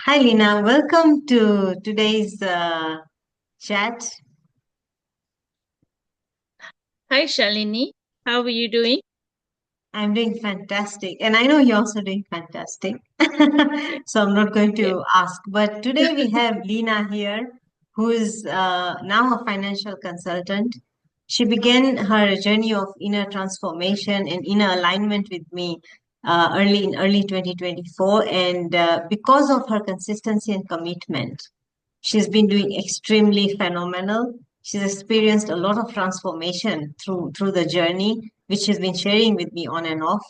Hi, Leena. Welcome to today's chat. Hi, Shalini. How are you doing? I'm doing fantastic, and I know you're also doing fantastic. Yeah. So I'm not going Yeah. to ask. But today we have Leena here, who is now a financial consultant. She began her journey of inner transformation and inner alignment with me early 2024, and because of her consistency and commitment. She's been doing extremely phenomenal. She's experienced a lot of transformation through the journey, which she's been sharing with me on and off.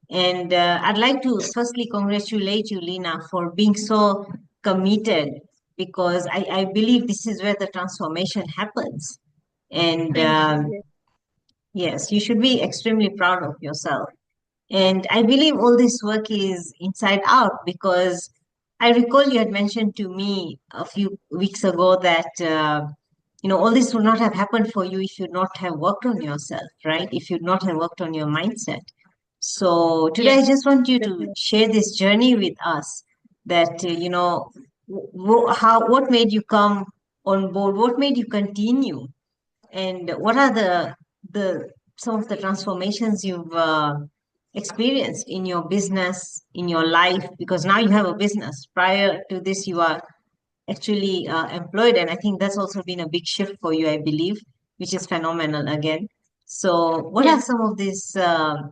And I'd like to firstly congratulate you, Lena, for being so committed because I believe this is where the transformation happens. And Thank you. yes, you should be extremely proud of yourself. And I believe all this work is inside out because I recall you had mentioned to me a few weeks ago that, all this would not have happened for you if you'd not have worked on yourself, right? If you'd not have worked on your mindset. So today Yes, I just want you to definitely. share this journey with us that, what made you come on board? What made you continue? And what are the some of the transformations you've experienced in your business, in your life? Because now you have a business. Prior to this, you are actually employed, and I think that's also been a big shift for you, I believe, which is phenomenal again. So, what are Yes. some of these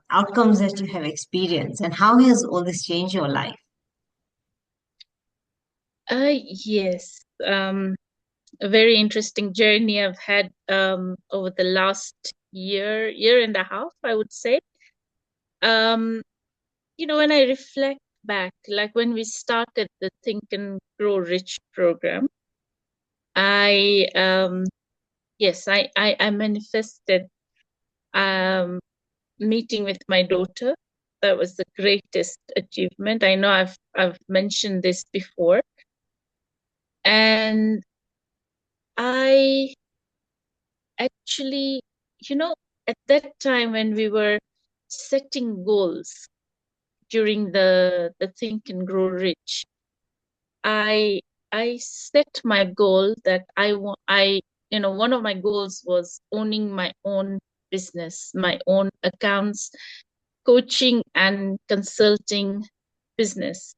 outcomes that you have experienced, and how has all this changed your life? Yes. A very interesting journey I've had over the last year and a half, I would say. Um, when I reflect back, like when we started the Think and Grow Rich program, I yes, I manifested um meeting with my daughter. That was the greatest achievement. I know I've mentioned this before. And I actually, you know, at that time when we were setting goals during the Think and Grow Rich, I I set my goal that one of my goals was owning my own business, my own accounts, coaching and consulting business.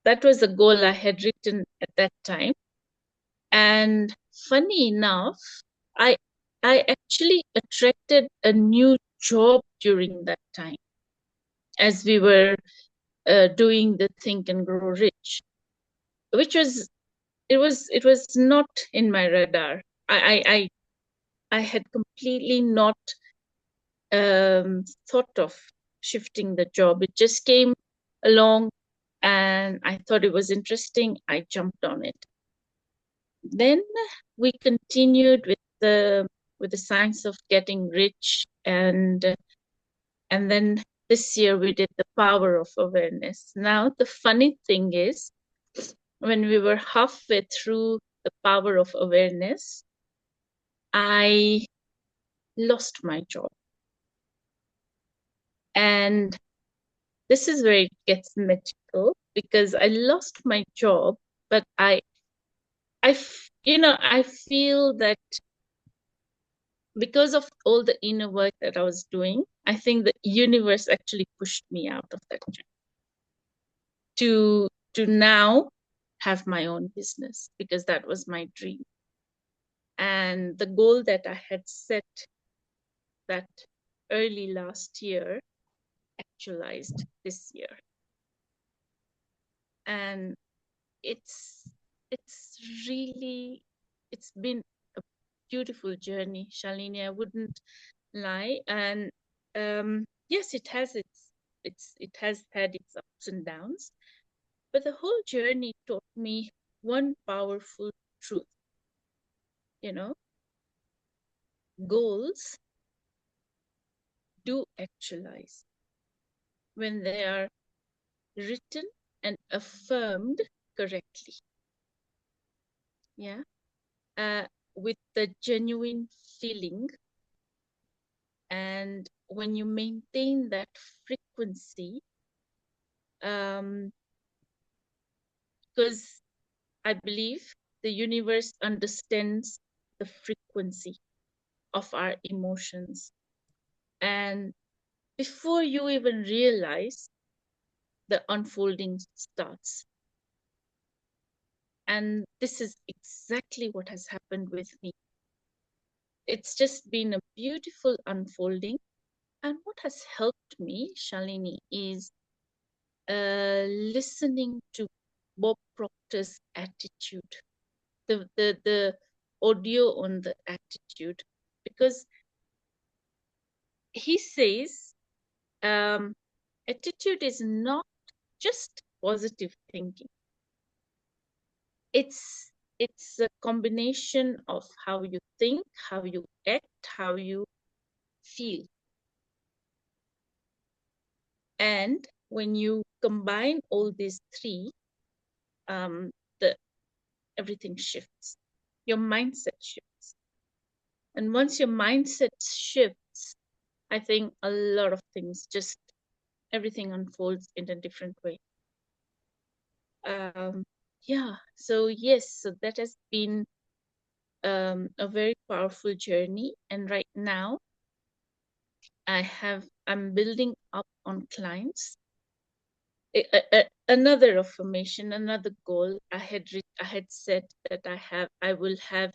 That was the goal I had written at that time. And funny enough, I I actually attracted a new job during that time as we were doing the Think and Grow Rich, which was it was not in my radar. I had completely not thought of shifting the job. It just came along, and I thought it was interesting. I jumped on it. Then we continued with the science of getting rich, and then this year we did the power of awareness. Now the funny thing is, when we were halfway through the power of awareness, I lost my job. And this is where it gets magical, because I lost my job, but I feel that because of all the inner work that I was doing, I think the universe actually pushed me out of that job to now have my own business, because that was my dream. And the goal that I had set that early last year actualized this year. And it's it's really it's been a beautiful journey, Shalini. I wouldn't lie. And yes, it has had its ups and downs, but the whole journey taught me one powerful truth. You know, goals do actualize when they are written and affirmed correctly. Yeah. With the genuine feeling, and when you maintain that frequency, um, because I believe the universe understands the frequency of our emotions. And before you even realize, the unfolding starts. And this is exactly what has happened with me. It's just been a beautiful unfolding. And what has helped me, Shalini, is listening to Bob Proctor's attitude, the audio on the attitude, because he says attitude is not just positive thinking. It's a combination of how you think, how you act, how you feel. And when you combine all these three, the everything shifts. Your mindset shifts. And once your mindset shifts, I think a lot of things, just everything unfolds in a different way. Yeah, so yes, so that has been a very powerful journey. And right now I'm building up on clients. Another affirmation, another goal I had said that I will have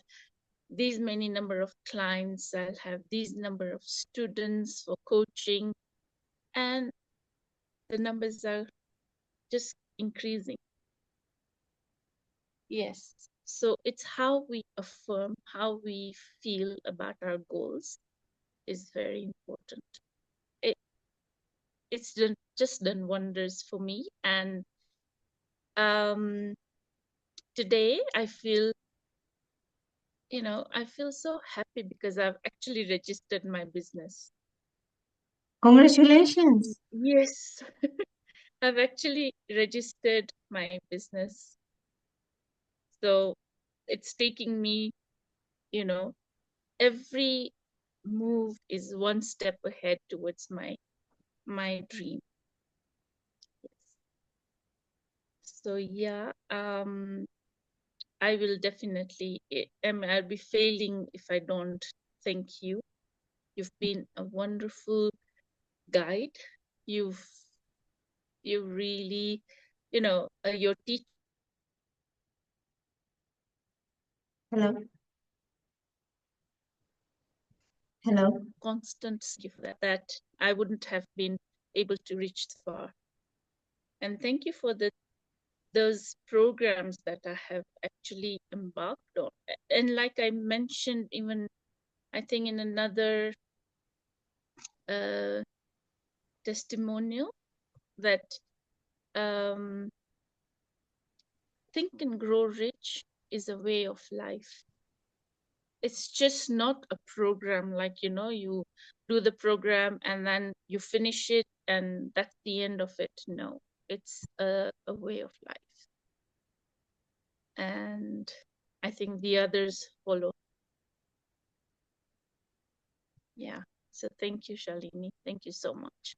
these many number of clients, I'll have these number of students for coaching, and the numbers are just increasing. Yes. So it's how we affirm, how we feel about our goals is very important. It, it's just done wonders for me. And today I feel, I feel so happy because I've actually registered my business. Congratulations. Yes, I've actually registered my business. So it's taking me, every move is one step ahead towards my dream. Yes. So yeah, I will definitely, I'll be failing if I don't thank you. You've been a wonderful guide. You've you really, your teach Hello. Hello. constant gift that I wouldn't have been able to reach this far. And thank you for those programs that I have actually embarked on. And like I mentioned, even I think in another uh, testimonial, that Think and Grow Rich is a way of life. It's just not a program like, you do the program and then you finish it and that's the end of it. No, it's a way of life. And I think the others follow. Yeah. So thank you, Shalini. Thank you so much.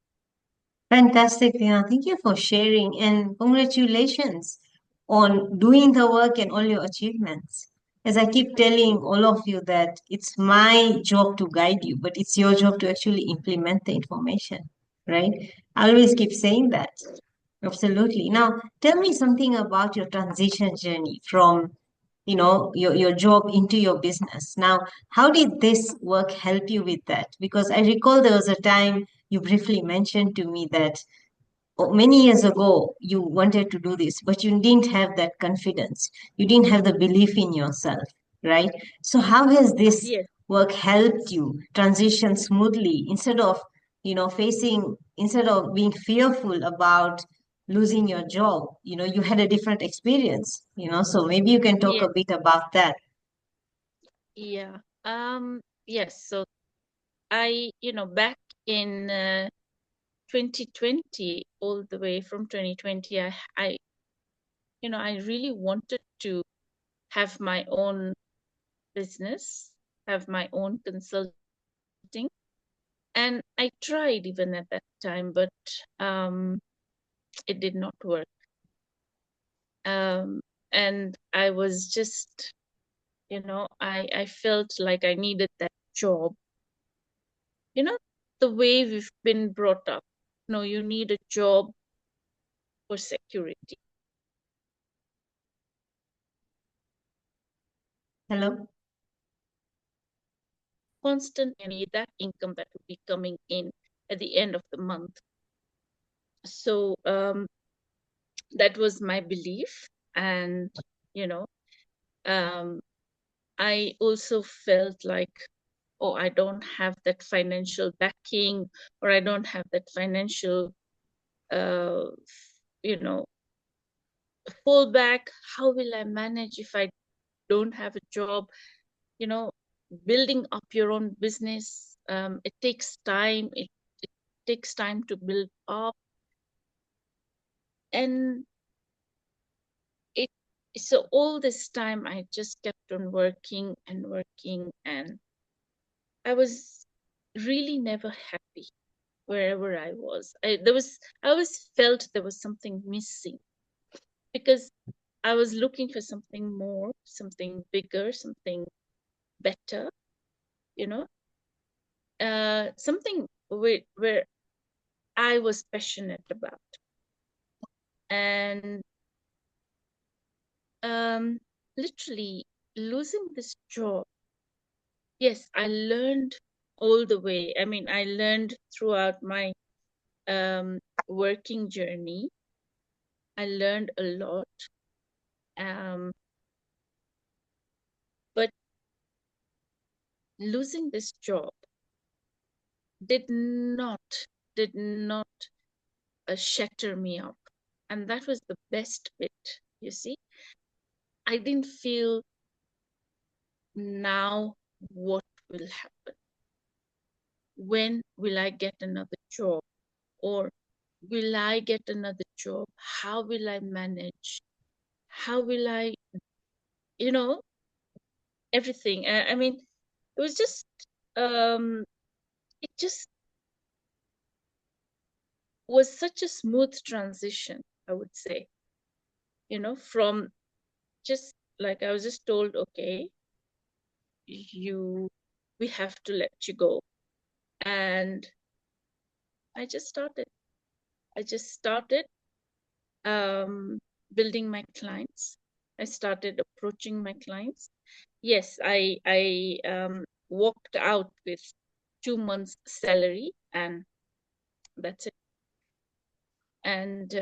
Fantastic, Leena. Thank you for sharing and congratulations on doing the work and all your achievements. As I keep telling all of you that it's my job to guide you, but it's your job to actually implement the information, right? I always keep saying that. Absolutely. Now, tell me something about your transition journey from, your job into your business. Now, how did this work help you with that? Because I recall there was a time you briefly mentioned to me that many years ago you wanted to do this, but you didn't have that confidence. You didn't have the belief in yourself, right? So how has this Yes, work helped you transition smoothly instead of being fearful about losing your job? You had a different experience, so maybe you can talk yes, a bit about that. yeah. Yes. So back in 2020, all the way from 2020, I really wanted to have my own business, have my own consulting. And I tried even at that time, but it did not work. And I was just, I felt like I needed that job. The way we've been brought up. No, you need a job for security. Hello? Constantly that income that would be coming in at the end of the month. So that was my belief. And, you know, um, I also felt like, oh, I don't have that financial backing, or I don't have that financial, uh, fallback. How will I manage if I don't have a job? You know, building up your own business, it takes time. It takes time to build up. And it so all this time I just kept on working and working, and I was really never happy wherever I was. I always felt there was something missing, because I was looking for something more, something bigger, something better, you know, something where I was passionate about. And literally losing this job, yes, I learned all the way. I mean, I learned throughout my working journey. I learned a lot. Um, but losing this job did not did not shatter me up, and that was the best bit. You see, I didn't feel, now what will happen, when will I get another job, or will I get another job, how will I manage, how will I, you know everything. I mean, it was just, um it just was such a smooth transition, I would say, from, just like, I was just told, okay, you we have to let you go. And I just started. I just started um, building my clients. I started approaching my clients. Yes, I walked out with 2 months' salary, and that's it. And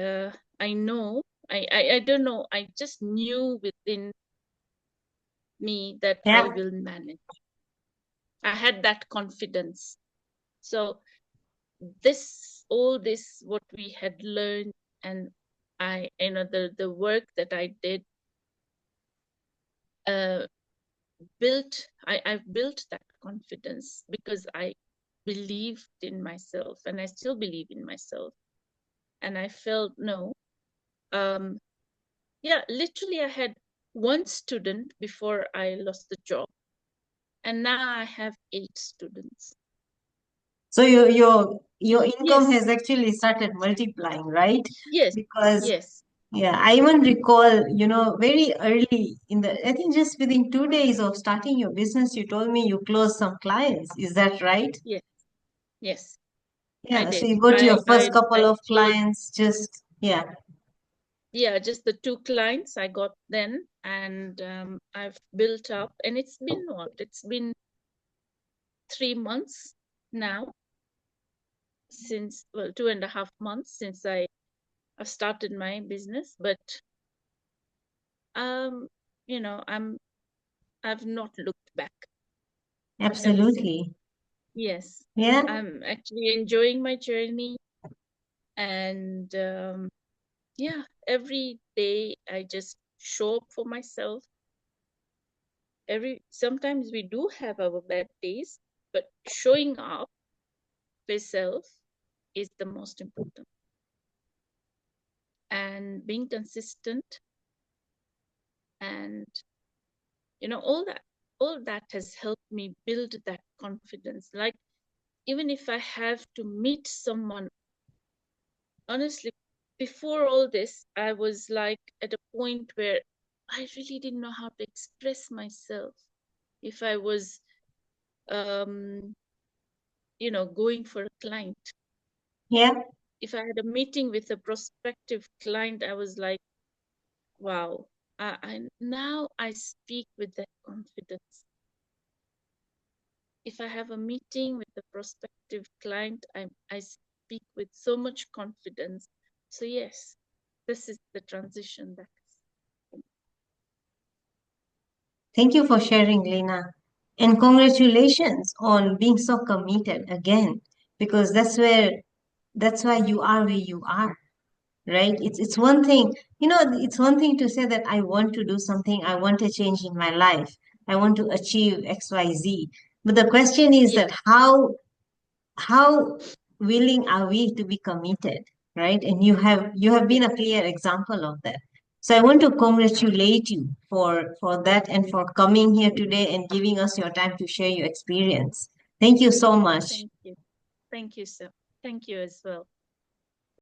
I know, I don't know, I just knew within me that I Yeah, will manage. I had that confidence. So all this what we had learned, and the work that I did, uh I've built that confidence, because I believed in myself, and I still believe in myself. And I felt, no, um yeah, literally I had one student before I lost the job, and now I have 8 students. so your income Yes, has actually started multiplying, right? yes, Because yes, yeah, I even recall, very early I think just within 2 days of starting your business, you told me you closed some clients. Is that right? yes, yes. I Yeah, so did. you got your first couple I of closed, clients, just, yeah, yeah, just the 2 clients I got then, and I've built up, and it's been what? It's been 3 months now, since, well, 2.5 months since I've started my business. But um, I've not looked back ever since. absolutely. Yes, Yeah, I'm actually enjoying my journey, and yeah, every day I just show up for myself. Sometimes we do have our bad days, but showing up for self is the most important. And being consistent, and all that has helped me build that confidence. Like, even if I have to meet someone, honestly, before all this, I was like at a point where I really didn't know how to express myself. If I was, um, going for a client, Yeah. if I had a meeting with a prospective client, I was like, wow, now I speak with that confidence. If I have a meeting with a prospective client, I speak with so much confidence. So yes, this is the transition that is. Thank you for sharing, Leena. And congratulations on being so committed again, because that's why you are where you are, right? It's one thing, it's one thing to say that I want to do something, I want a change in my life, I want to achieve XYZ. But the question is Yeah, that how willing are we to be committed, right? And you have yeah, been a clear example of that. So I want to congratulate you for that and for coming here today and giving us your time to share your experience. Thank you so much. thank you. Thank you, sir. Thank you as well.